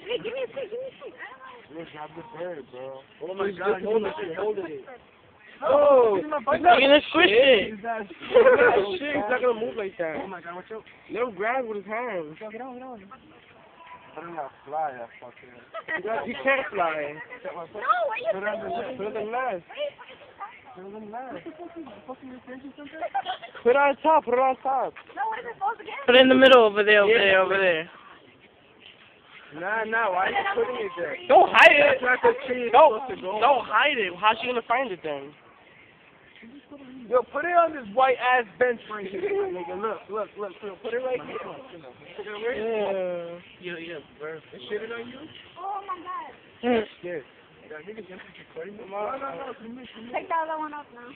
Hey, give me a pic, give me a pic. Look, grab the bird, bro. Oh my God, you holding it. Oh, You're gonna squish it. shit, he's not gonna move like that. Oh my God, watch out. Let him grab with his hands. Get on, get on. Let him not fly, that fucker. He can't fly. No, why you Put it on the, put it on the left. No, Put it on the left. Put it on top, put it on top. what is it supposed to get? Put it in the middle over there, over there, over there. Nah, why are you putting it there? Don't hide it. That's not the tree it's Don't, supposed to go. don't hide it. How's she gonna find it then? Yo, put it on this white ass bench right here, nigga. Look. Put it right here. Put it right here. Yeah, bird. Is shit on you? Oh my God. Shit. Take that other one up now.